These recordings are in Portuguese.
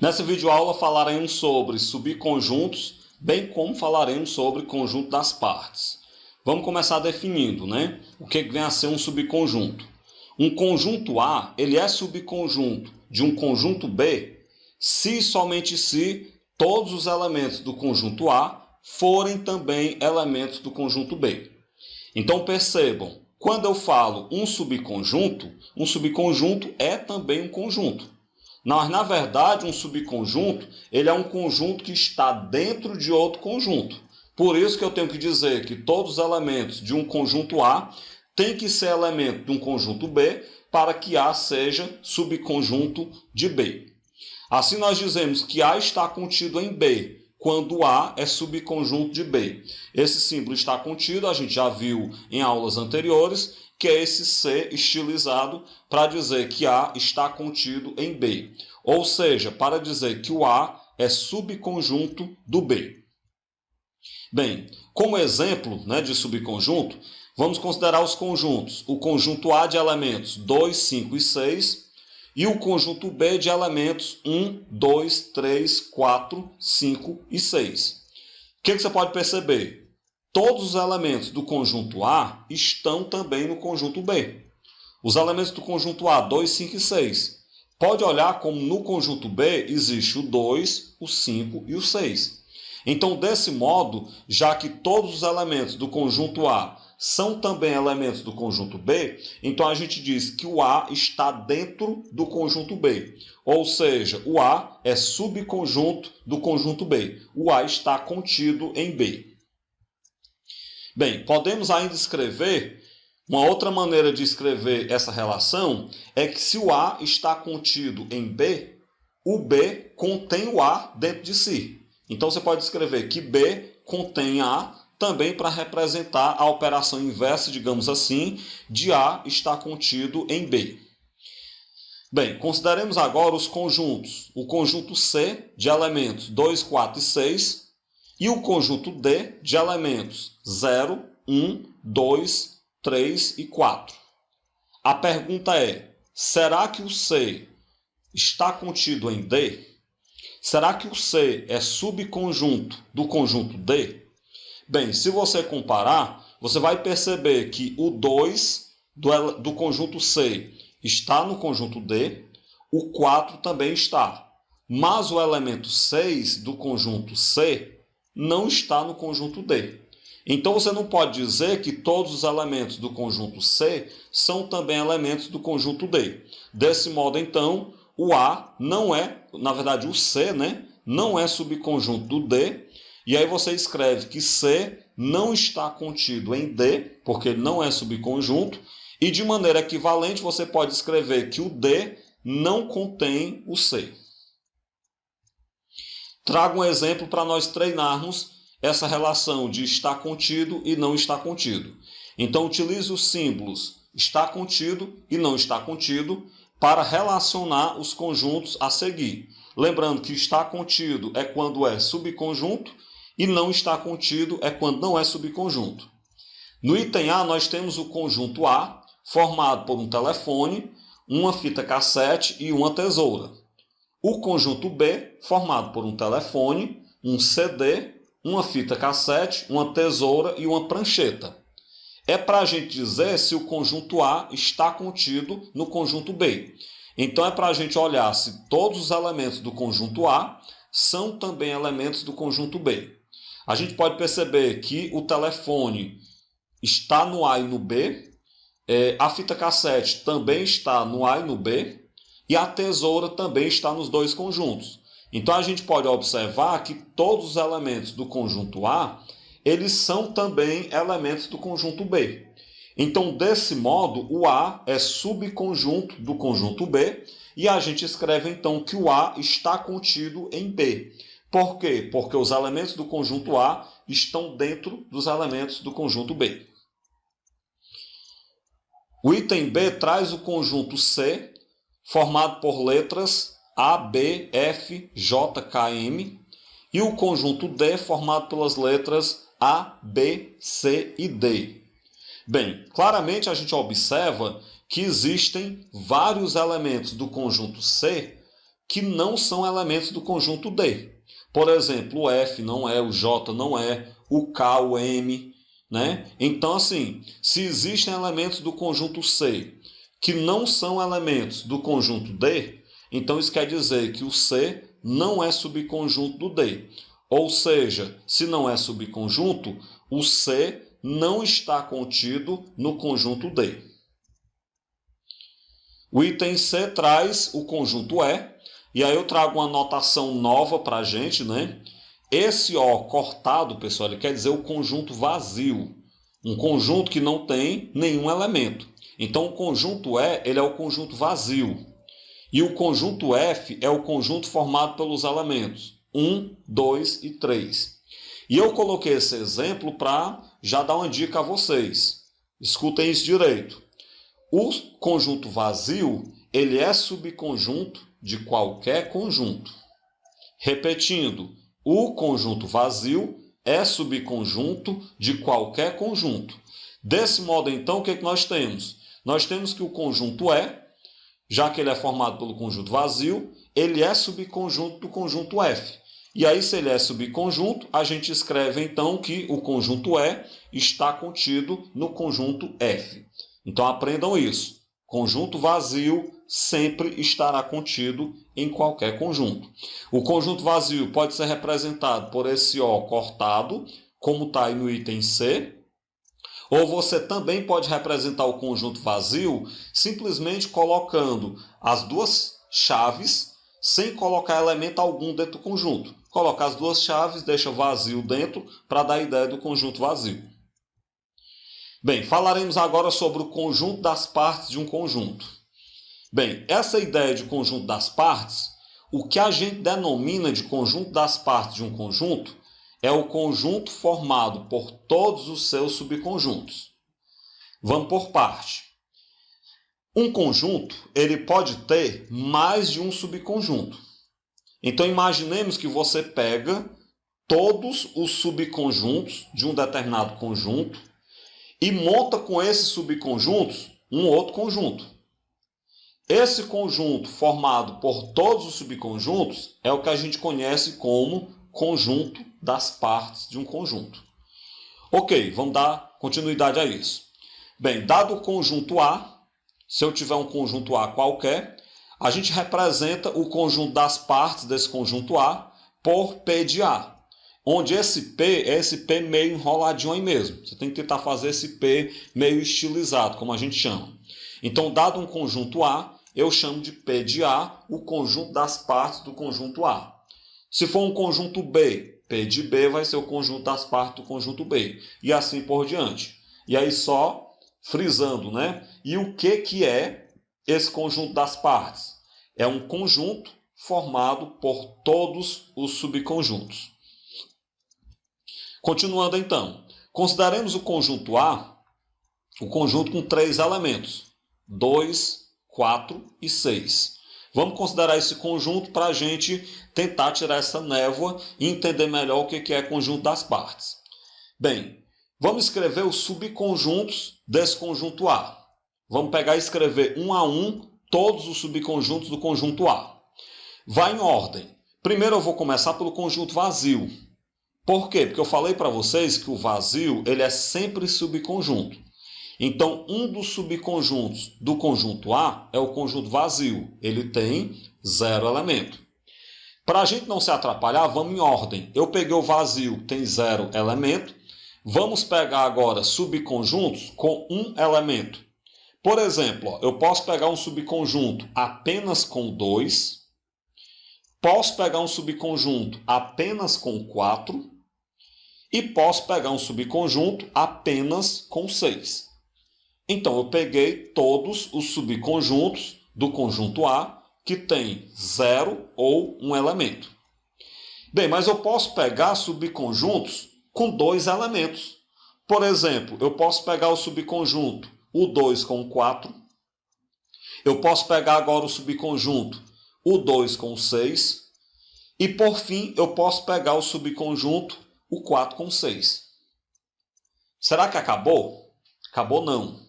Nessa videoaula falaremos sobre subconjuntos, bem como falaremos sobre conjunto das partes. Vamos começar definindo, o que vem a ser um subconjunto. Um conjunto A, ele é subconjunto de um conjunto B se e somente se todos os elementos do conjunto A forem também elementos do conjunto B. Então percebam, quando eu falo um subconjunto é também um conjunto. Mas, na verdade, um subconjunto ele é um conjunto que está dentro de outro conjunto. Por isso que eu tenho que dizer que todos os elementos de um conjunto A têm que ser elemento de um conjunto B para que A seja subconjunto de B. Assim, nós dizemos que A está contido em B, quando A é subconjunto de B. Esse símbolo está contido, a gente já viu em aulas anteriores, que é esse C estilizado para dizer que A está contido em B. Ou seja, para dizer que o A é subconjunto do B. Bem, como exemplo de subconjunto, vamos considerar os conjuntos. O conjunto A de elementos 2, 5 e 6 e o conjunto B de elementos 1, 2, 3, 4, 5 e 6. O que você pode perceber? Todos os elementos do conjunto A estão também no conjunto B. Os elementos do conjunto A, 2, 5 e 6. Pode olhar como no conjunto B existe o 2, o 5 e o 6. Então, desse modo, já que todos os elementos do conjunto A são também elementos do conjunto B, então a gente diz que o A está dentro do conjunto B. Ou seja, o A é subconjunto do conjunto B. O A está contido em B. Bem, podemos ainda escrever, uma outra maneira de escrever essa relação é que se o A está contido em B, o B contém o A dentro de si. Então você pode escrever que B contém A também para representar a operação inversa, digamos assim, de A estar contido em B. Bem, consideremos agora os conjuntos. O conjunto C de elementos 2, 4 e 6 e o conjunto D de elementos 0, 1, 2, 3 e 4. A pergunta é, será que o C está contido em D? Será que o C é subconjunto do conjunto D? Bem, se você comparar, você vai perceber que o 2 do conjunto C está no conjunto D, o 4 também está. Mas o elemento 6 do conjunto C não está no conjunto D. Então você não pode dizer que todos os elementos do conjunto C são também elementos do conjunto D. Desse modo, então, o A não é, na verdade o C, não é subconjunto do D, e aí você escreve que C não está contido em D, porque ele não é subconjunto, e de maneira equivalente você pode escrever que o D não contém o C. Trago um exemplo para nós treinarmos essa relação de estar contido e não estar contido. Então utilize os símbolos está contido e não está contido para relacionar os conjuntos a seguir. Lembrando que está contido é quando é subconjunto e não está contido é quando não é subconjunto. No item A, nós temos o conjunto A, formado por um telefone, uma fita cassete e uma tesoura. O conjunto B, formado por um telefone, um CD, uma fita cassete, uma tesoura e uma prancheta. É para a gente dizer se o conjunto A está contido no conjunto B. Então é para a gente olhar se todos os elementos do conjunto A são também elementos do conjunto B. A gente pode perceber que o telefone está no A e no B, a fita cassete também está no A e no B, e a tesoura também está nos dois conjuntos. Então a gente pode observar que todos os elementos do conjunto A eles são também elementos do conjunto B. Então, desse modo, o A é subconjunto do conjunto B e a gente escreve então que o A está contido em B. Por quê? Porque os elementos do conjunto A estão dentro dos elementos do conjunto B. O item B traz o conjunto C, formado por letras A, B, F, J, K, M, e o conjunto D, formado pelas letras A, B, C e D. Bem, claramente a gente observa que existem vários elementos do conjunto C que não são elementos do conjunto D. Por exemplo, o F não é, o J não é, o K, o M, né? Então, assim, se existem elementos do conjunto C que não são elementos do conjunto D, então isso quer dizer que o C não é subconjunto do D. Ou seja, se não é subconjunto, o C não está contido no conjunto D. O item C traz o conjunto E aí eu trago uma notação nova para a gente, né? Esse O cortado, pessoal, ele quer dizer o conjunto vazio. Um conjunto que não tem nenhum elemento. Então, o conjunto ele é o conjunto vazio. E o conjunto F é o conjunto formado pelos elementos 1, 2 e 3. E eu coloquei esse exemplo para já dar uma dica a vocês. Escutem isso direito. O conjunto vazio, ele é subconjunto de qualquer conjunto. Repetindo, o conjunto vazio é subconjunto de qualquer conjunto. Desse modo, então, o que nós temos? Nós temos que o conjunto já que ele é formado pelo conjunto vazio, ele é subconjunto do conjunto F. E aí, se ele é subconjunto, a gente escreve então que o conjunto está contido no conjunto F. Então aprendam isso. Conjunto vazio sempre estará contido em qualquer conjunto. O conjunto vazio pode ser representado por esse O cortado, como está aí no item C. Ou você também pode representar o conjunto vazio simplesmente colocando as duas chaves sem colocar elemento algum dentro do conjunto. Coloca as duas chaves, deixa vazio dentro para dar a ideia do conjunto vazio. Bem, falaremos agora sobre o conjunto das partes de um conjunto. Bem, essa ideia de conjunto das partes, o que a gente denomina de conjunto das partes de um conjunto é o conjunto formado por todos os seus subconjuntos. Vamos por parte. Um conjunto, ele pode ter mais de um subconjunto. Então, imaginemos que você pega todos os subconjuntos de um determinado conjunto e monta com esses subconjuntos um outro conjunto. Esse conjunto formado por todos os subconjuntos é o que a gente conhece como conjunto das partes de um conjunto. Ok, vamos dar continuidade a isso. Bem, dado o conjunto A, se eu tiver um conjunto A qualquer, a gente representa o conjunto das partes desse conjunto A por P de A. Onde esse P é esse P meio enroladinho aí mesmo. Você tem que tentar fazer esse P meio estilizado, como a gente chama. Então, dado um conjunto A, eu chamo de P de A o conjunto das partes do conjunto A. Se for um conjunto B, P de B vai ser o conjunto das partes do conjunto B. E assim por diante. E aí só frisando, né? E o que é esse conjunto das partes? É um conjunto formado por todos os subconjuntos. Continuando então. Consideremos o conjunto A, o conjunto com 3 elementos. 2, 4 e 6. Vamos considerar esse conjunto para a gente tentar tirar essa névoa e entender melhor o que é conjunto das partes. Bem, vamos escrever os subconjuntos desse conjunto A. Vamos pegar e escrever um a um todos os subconjuntos do conjunto A. Vai em ordem. Primeiro eu vou começar pelo conjunto vazio. Por quê? Porque eu falei para vocês que o vazio ele é sempre subconjunto. Então, um dos subconjuntos do conjunto A é o conjunto vazio. Ele tem 0 elemento. Para a gente não se atrapalhar, vamos em ordem. Eu peguei o vazio, tem 0 elemento. Vamos pegar agora subconjuntos com 1 elemento. Por exemplo, eu posso pegar um subconjunto apenas com 2. Posso pegar um subconjunto apenas com 4. E posso pegar um subconjunto apenas com 6. Então, eu peguei todos os subconjuntos do conjunto A que tem 0 ou 1 elemento. Bem, mas eu posso pegar subconjuntos com 2 elementos. Por exemplo, eu posso pegar o subconjunto o 2 com 4. Eu posso pegar agora o subconjunto o 2 com 6. E, por fim, eu posso pegar o subconjunto o 4 com 6. Será que acabou? Acabou não.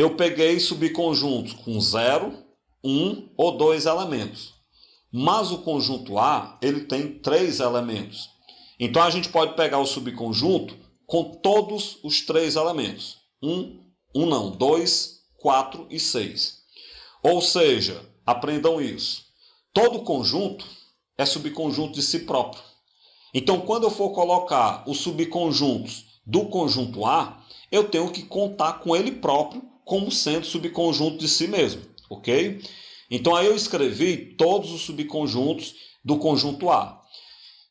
Eu peguei subconjuntos com 0, 1 ou 2 elementos. mas o conjunto A ele tem 3 elementos. Então a gente pode pegar o subconjunto com todos os 3 elementos. 2, 4 e 6. Ou seja, aprendam isso. Todo conjunto é subconjunto de si próprio. Então, quando eu for colocar os subconjuntos do conjunto A, eu tenho que contar com ele próprio como sendo subconjunto de si mesmo, ok? Então, aí eu escrevi todos os subconjuntos do conjunto A.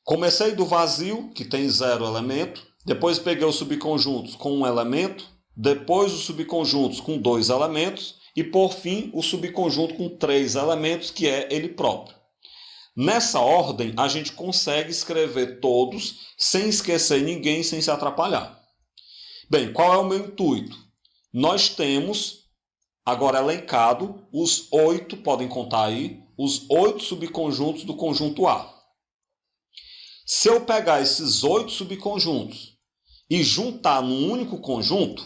Comecei do vazio, que tem 0 elemento, depois peguei os subconjuntos com 1 elemento, depois os subconjuntos com 2 elementos e, por fim, o subconjunto com 3 elementos, que é ele próprio. Nessa ordem, a gente consegue escrever todos sem esquecer ninguém, sem se atrapalhar. Bem, qual é o meu intuito? Nós temos, agora elencado, os 8, podem contar aí, os 8 subconjuntos do conjunto A. Se eu pegar esses 8 subconjuntos e juntar num único conjunto,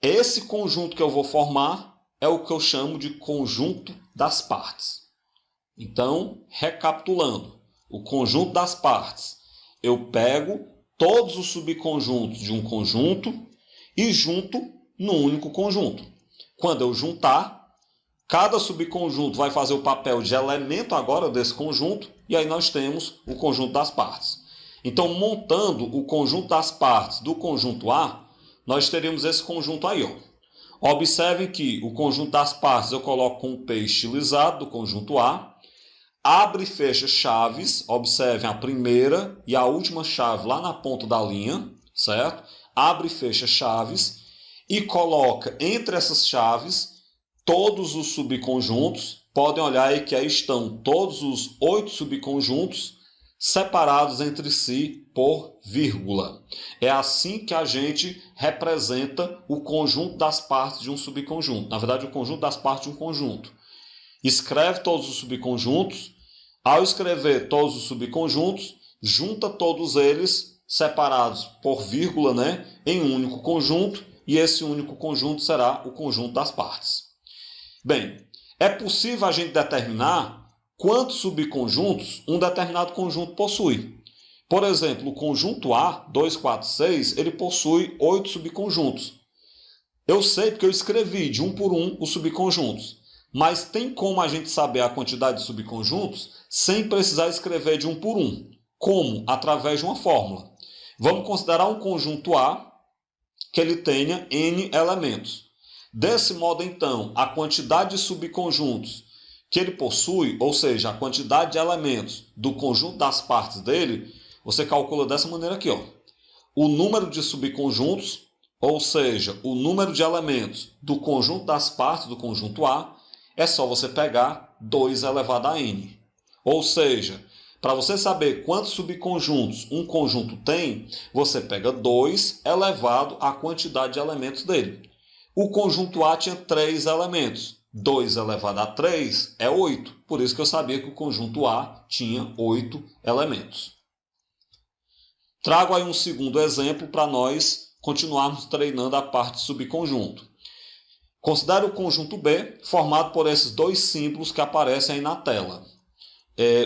esse conjunto que eu vou formar é o que eu chamo de conjunto das partes. Então, recapitulando, o conjunto das partes, eu pego todos os subconjuntos de um conjunto e junto num único conjunto. Quando eu juntar, cada subconjunto vai fazer o papel de elemento agora desse conjunto e aí nós temos o conjunto das partes. Então, montando o conjunto das partes do conjunto A, nós teríamos esse conjunto aí, ó. Observem que o conjunto das partes eu coloco com o P estilizado do conjunto A. Abre e fecha chaves, observem a primeira e a última chave lá na ponta da linha, certo? Abre e fecha chaves e coloca entre essas chaves todos os subconjuntos. Podem olhar aí que aí estão todos os 8 subconjuntos separados entre si por vírgula. É assim que a gente representa o conjunto das partes de um subconjunto. Na verdade, o conjunto das partes de um conjunto. Escreve todos os subconjuntos. Ao escrever todos os subconjuntos, junta todos eles separados por vírgula, né, em um único conjunto, e esse único conjunto será o conjunto das partes. Bem, é possível a gente determinar quantos subconjuntos um determinado conjunto possui. Por exemplo, o conjunto A, 2, 4, 6, ele possui 8 subconjuntos. Eu sei porque eu escrevi de um por um os subconjuntos. Mas tem como a gente saber a quantidade de subconjuntos sem precisar escrever de um por um. Como? Através de uma fórmula. Vamos considerar um conjunto A que ele tenha n elementos. Desse modo, então, a quantidade de subconjuntos que ele possui, ou seja, a quantidade de elementos do conjunto das partes dele, você calcula dessa maneira aqui, ó. O número de subconjuntos, ou seja, o número de elementos do conjunto das partes do conjunto A, é só você pegar 2 elevado a n. Ou seja, para você saber quantos subconjuntos um conjunto tem, você pega 2 elevado à quantidade de elementos dele. O conjunto A tinha 3 elementos. 2 elevado a 3 é 8. Por isso que eu sabia que o conjunto A tinha 8 elementos. Trago aí um segundo exemplo para nós continuarmos treinando a parte de subconjunto. Considere o conjunto B, formado por esses 2 símbolos que aparecem aí na tela.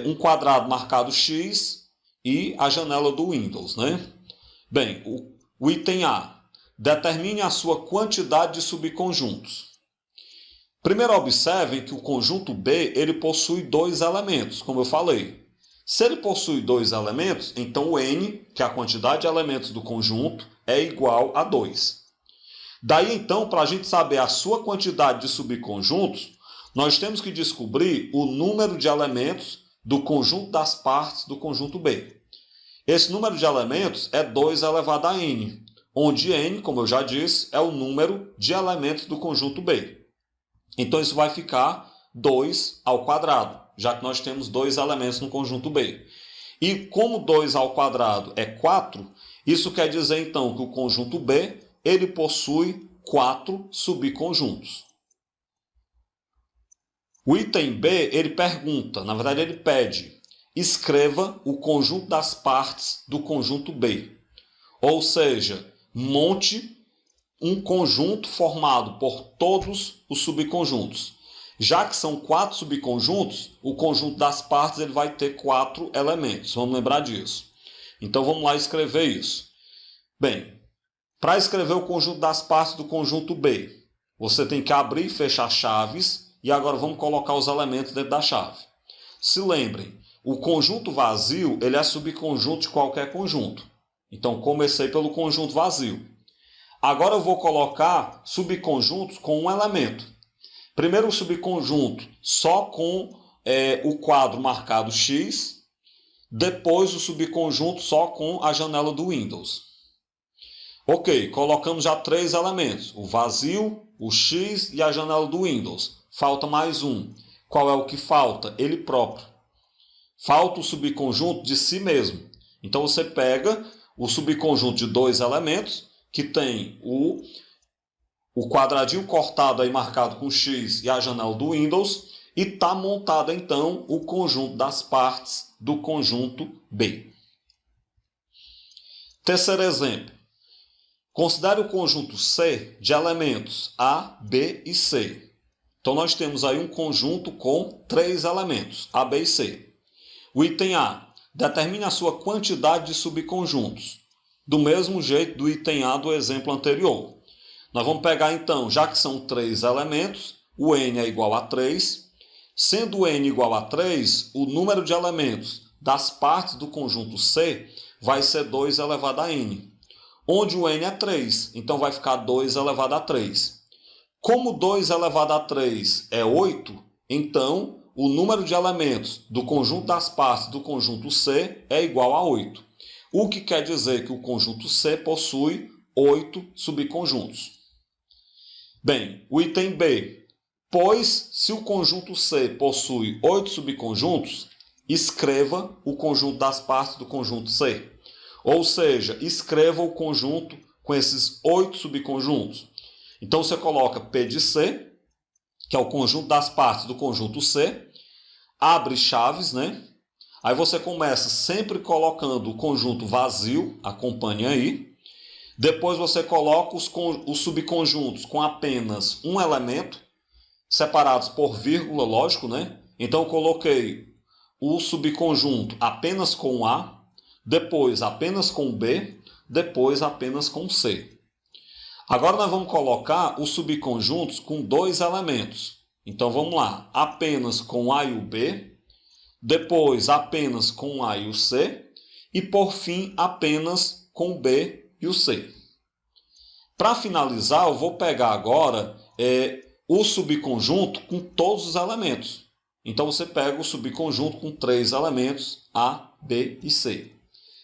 Um quadrado marcado X e a janela do Windows, né? Bem, o item A. Determine a sua quantidade de subconjuntos. Primeiro observem que o conjunto B ele possui 2 elementos, como eu falei. Se ele possui 2 elementos, então o n, que é a quantidade de elementos do conjunto, é igual a 2. Daí, então, para a gente saber a sua quantidade de subconjuntos, nós temos que descobrir o número de elementos do conjunto das partes do conjunto B. Esse número de elementos é 2 elevado a n, onde n, como eu já disse, é o número de elementos do conjunto B. Então, isso vai ficar 2 ao quadrado, já que nós temos 2 elementos no conjunto B. E como 2 ao quadrado é 4, isso quer dizer, então, que o conjunto B ele possui 4 subconjuntos. O item B, ele pergunta, na verdade ele pede, escreva o conjunto das partes do conjunto B. Ou seja, monte um conjunto formado por todos os subconjuntos. Já que são 4 subconjuntos, o conjunto das partes ele vai ter 4 elementos. Vamos lembrar disso. Então vamos lá escrever isso. Bem, para escrever o conjunto das partes do conjunto B, você tem que abrir e fechar chaves e agora vamos colocar os elementos dentro da chave. Se lembrem, o conjunto vazio ele é subconjunto de qualquer conjunto. Então comecei pelo conjunto vazio. Agora eu vou colocar subconjuntos com um elemento. Primeiro o subconjunto só com o quadro marcado X, depois o subconjunto só com a janela do Windows. Ok, colocamos já 3 elementos, o vazio, o X e a janela do Windows. Falta mais um. Qual é o que falta? Ele próprio. Falta o subconjunto de si mesmo. Então você pega o subconjunto de 2 elementos, que tem o quadradinho cortado aí marcado com X e a janela do Windows, e está montado então o conjunto das partes do conjunto B. Terceiro exemplo. Considere o conjunto C de elementos A, B e C. Então nós temos aí um conjunto com 3 elementos, A, B e C. O item A, determine a sua quantidade de subconjuntos. Do mesmo jeito do item A do exemplo anterior. Nós vamos pegar então, já que são 3 elementos, o n é igual a 3. Sendo o n igual a 3, o número de elementos das partes do conjunto C vai ser 2 elevado a n. Onde o n é 3, então vai ficar 2 elevado a 3. Como 2 elevado a 3 é 8, então o número de elementos do conjunto das partes do conjunto C é igual a 8. O que quer dizer que o conjunto C possui 8 subconjuntos. Bem, o item B. Pois, se o conjunto C possui 8 subconjuntos, escreva o conjunto das partes do conjunto C. Ou seja, escreva o conjunto com esses 8 subconjuntos. Então você coloca P de C, que é o conjunto das partes do conjunto C, abre chaves, né? Aí você começa sempre colocando o conjunto vazio, acompanhe aí. Depois você coloca os subconjuntos com apenas um elemento, separados por vírgula, lógico, né? Então eu coloquei o subconjunto apenas com A, depois apenas com B, depois apenas com C. Agora nós vamos colocar os subconjuntos com 2 elementos. Então vamos lá, apenas com A e o B, depois apenas com o A e o C, e por fim apenas com o B e o C. Para finalizar, eu vou pegar agora o subconjunto com todos os elementos. Então você pega o subconjunto com 3 elementos, A, B e C.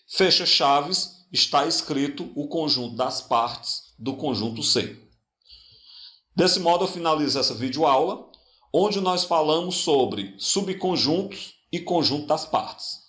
Fecha chaves, está escrito o conjunto das partes do conjunto C. Desse modo eu finalizo essa videoaula, onde nós falamos sobre subconjuntos e conjunto das partes.